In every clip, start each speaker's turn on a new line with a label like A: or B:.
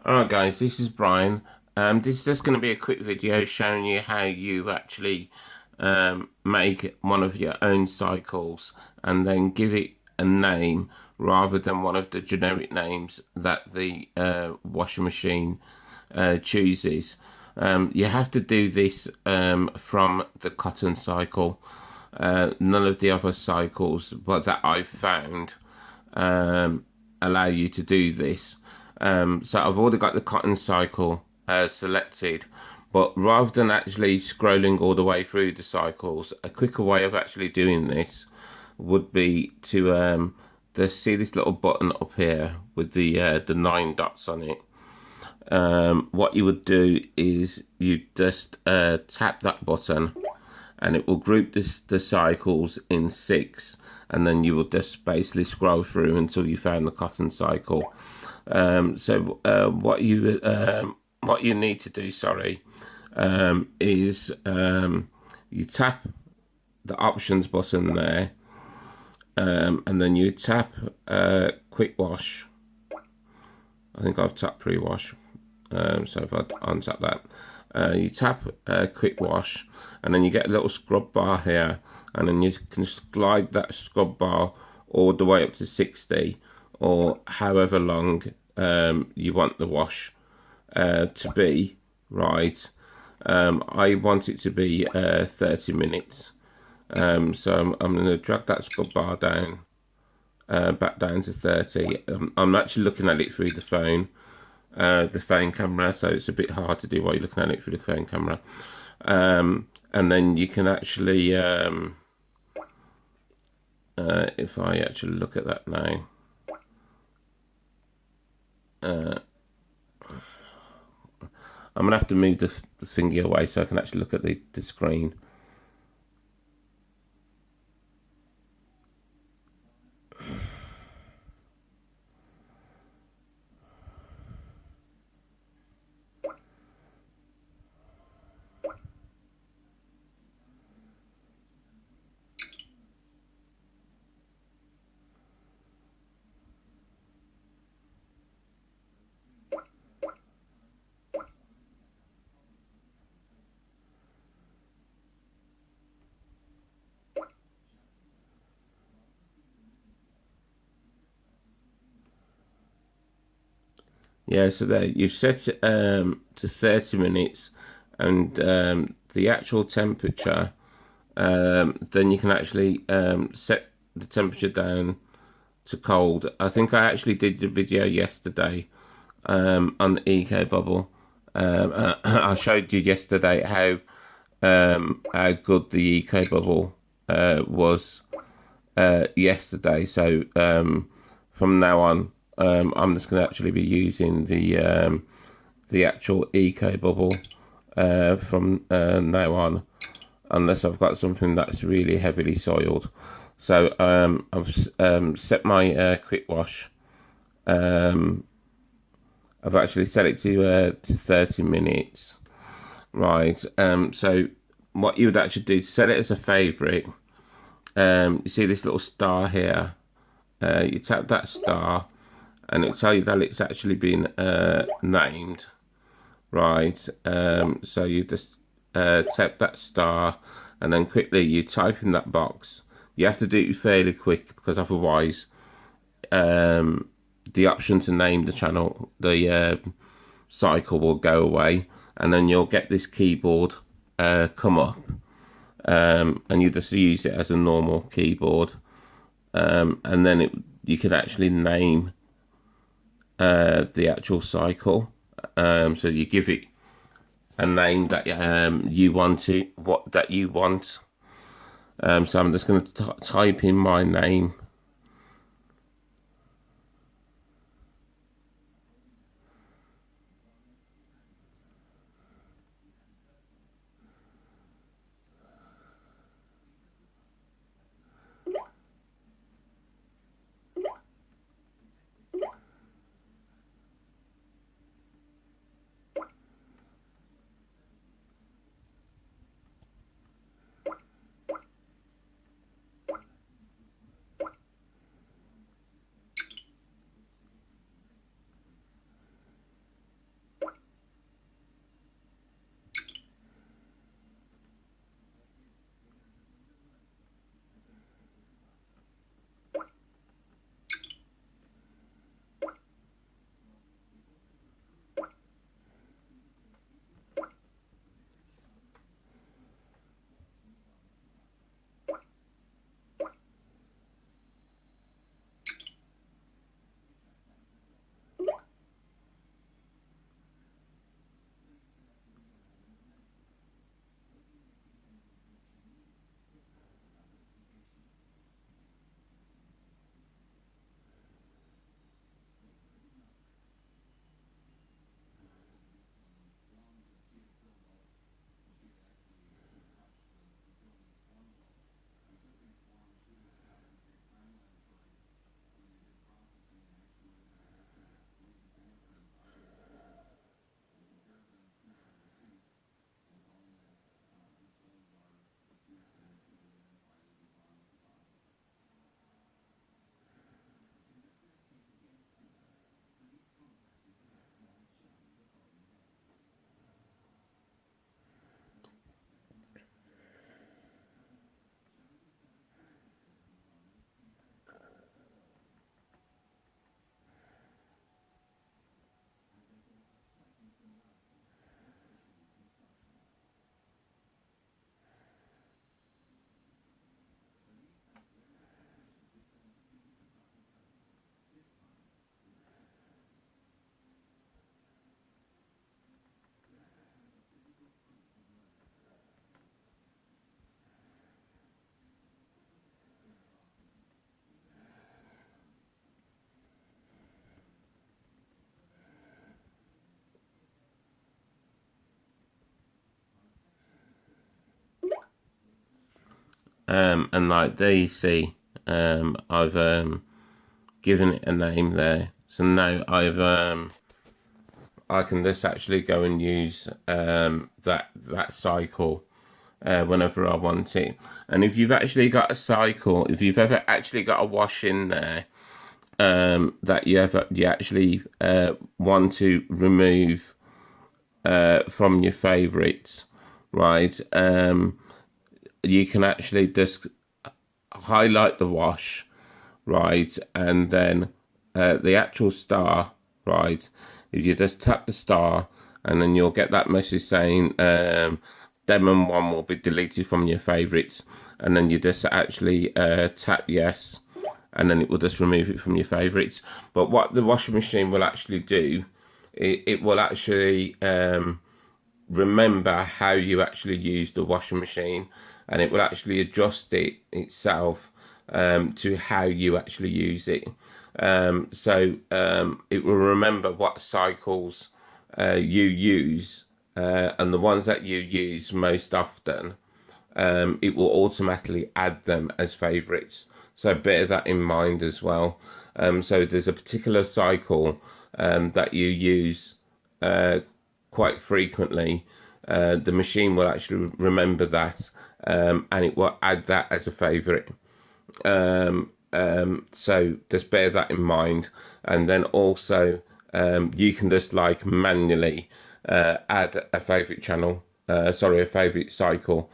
A: Alright guys, this is Brian. This is just going to be a quick video showing you how you actually make one of your own cycles and then give it a name rather than one of the generic names that the washing machine chooses. You have to do this from the cotton cycle. None of the other cycles but that I've found allow you to do this. So I've already got the cotton cycle selected, but rather than actually scrolling all the way through the cycles, a quicker way of actually doing this would be to just see this little button up here with the 9 dots on it. What you would do is you just tap that button and it will group the cycles in 6, and then you will just basically scroll through until you found the cotton cycle. What you need to do, is you tap the options button there, and then you tap quick wash. I think I've tapped pre-wash, so if I untap that, you tap quick wash, and then you get a little scrub bar here, and then you can slide that scrub bar all the way up to 60, or however long you want the wash to be, right? I want it to be 30 minutes, so I'm going to drag that scrub bar down, back down to 30. I'm actually looking at it through the phone camera, so it's a bit hard to do while you're looking at it through the phone camera. And then you can actually, if I actually look at that now, I'm gonna have to move the thingy away so I can actually look at the screen. Yeah, so there you've set it to 30 minutes, and the actual temperature, then you can actually set the temperature down to cold. I think I actually did the video yesterday on the eco bubble. I showed you yesterday how good the eco bubble was yesterday. So from now on, I'm just going to actually be using the actual eco bubble from now on, unless I've got something that's really heavily soiled. So I've set my quick wash. I've actually set it to 30 minutes, right? So what you would actually do to set it as a favourite, you see this little star here. You tap that star, and it'll tell you that it's actually been named, right? So you just tap that star, and then quickly you type in that box. You have to do it fairly quick, because otherwise the option to name the channel, the cycle, will go away, and then you'll get this keyboard come up, and you just use it as a normal keyboard, and then you can actually name the actual cycle. So you give it a name that you want it, what that you want. So I'm just going to type in my name. and like there you see, I've given it a name there. So now I can just actually go and use that cycle whenever I want it. And if you've actually got a cycle, if you've ever actually got a wash in there that you actually want to remove from your favorites, right? You can actually just highlight the wash, right, and then the actual star, right. If you just tap the star, and then you'll get that message saying Demon 1 will be deleted from your favorites, and then you just actually tap yes, and then it will just remove it from your favorites. But what the washing machine will actually do, it will actually remember how you actually use the washing machine, and it will actually adjust it itself to how you actually use it. So it will remember what cycles you use, and the ones that you use most often, it will automatically add them as favorites. So bear that in mind as well. So there's a particular cycle that you use quite frequently. The machine will actually remember that, and it will add that as a favorite. So just bear that in mind. And then also you can just like manually add a favorite channel, a favorite cycle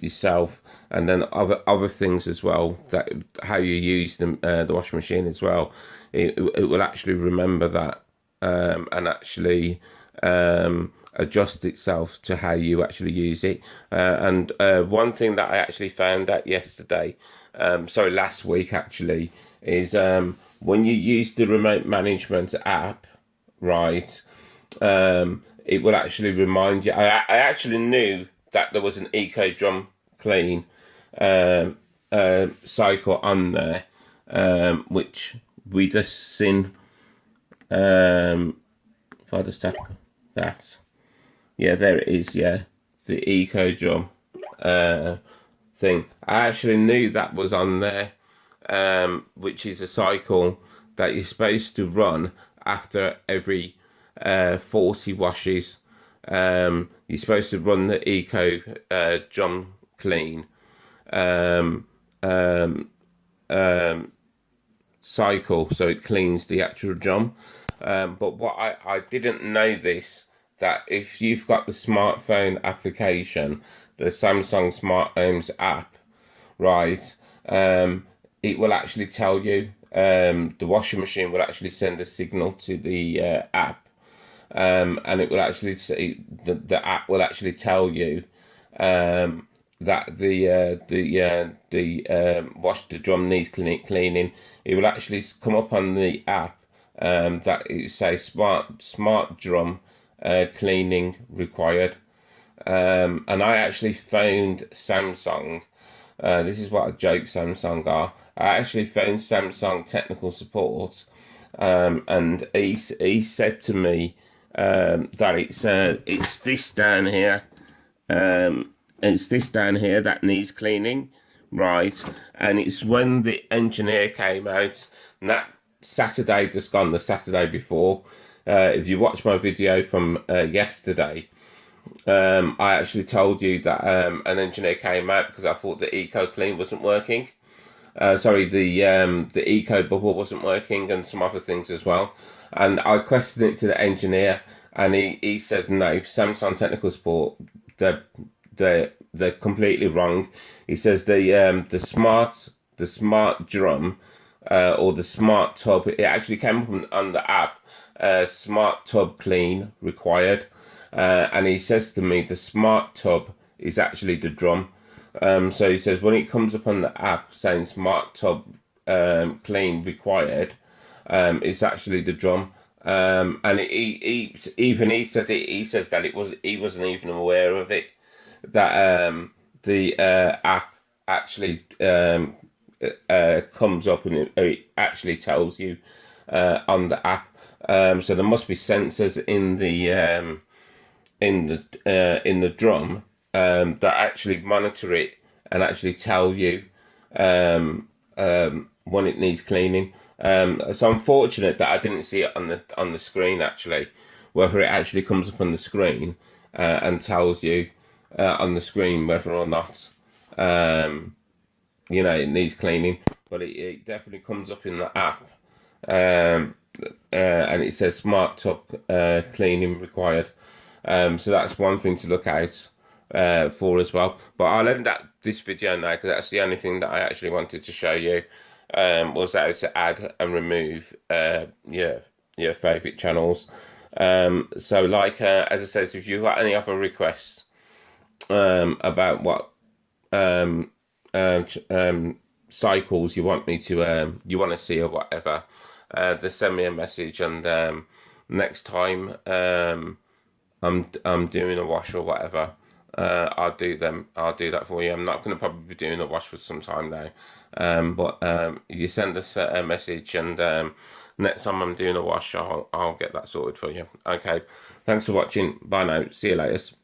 A: yourself, and then other things as well, that how you use the washing machine as well. It will actually remember that and actually adjust itself to how you actually use it. And one thing that I actually found out yesterday, last week actually, is when you use the remote management app, right, it will actually remind you. I actually knew that there was an Eco Drum Clean cycle on there, which we just seen. If I just tap that, yeah, there it is. Yeah, the Eco Drum thing. I actually knew that was on there, which is a cycle that you're supposed to run after every 40 washes. You're supposed to run the Eco Drum Clean cycle, so it cleans the actual drum. But what I didn't know this, that if you've got the smartphone application, the Samsung Smart Homes app, right, it will actually tell you, the washing machine will actually send a signal to the app, and it will actually say, the app will actually tell you that the wash the drum needs cleaning. It will actually come up on the app that it says smart drum cleaning required. And I actually phoned Samsung. This is what a joke Samsung are. I actually phoned Samsung technical support, and he said to me that it's this down here. It's this down here that needs cleaning, right? And it's when the engineer came out, and that Saturday just gone, the Saturday before. If you watch my video from yesterday, I actually told you that an engineer came out because I thought the Eco Clean wasn't working. The Eco Bubble wasn't working, and some other things as well. And I questioned it to the engineer, and he said no. Samsung technical support, they're completely wrong. He says the smart drum or the smart tub, it actually came up on the app, smart tub clean required, and he says to me the smart tub is actually the drum. So he says when it comes up on the app saying smart tub clean required, it's actually the drum. And he said it, he says that he wasn't even aware of it, that the app actually comes up, and it actually tells you on the app. So there must be sensors in the drum that actually monitor it and actually tell you when it needs cleaning. So I'm fortunate that I didn't see it on the screen actually, whether it actually comes up on the screen and tells you on the screen whether or not you know it needs cleaning. But it definitely comes up in the app, um, and it says smart tub cleaning required. So that's one thing to look out for as well. But I'll end this video now because that's the only thing that I actually wanted to show you, was how to add and remove your favorite channels. So like as I said, if you've got any other requests about what um, cycles you want me to you want to see or whatever, just send me a message, and next time I'm doing a wash or whatever, I'll do that for you. I'm not going to probably be doing a wash for some time now, but you send us a message, and next time I'm doing a wash, I'll get that sorted for you. Okay, thanks for watching. Bye now. See you later.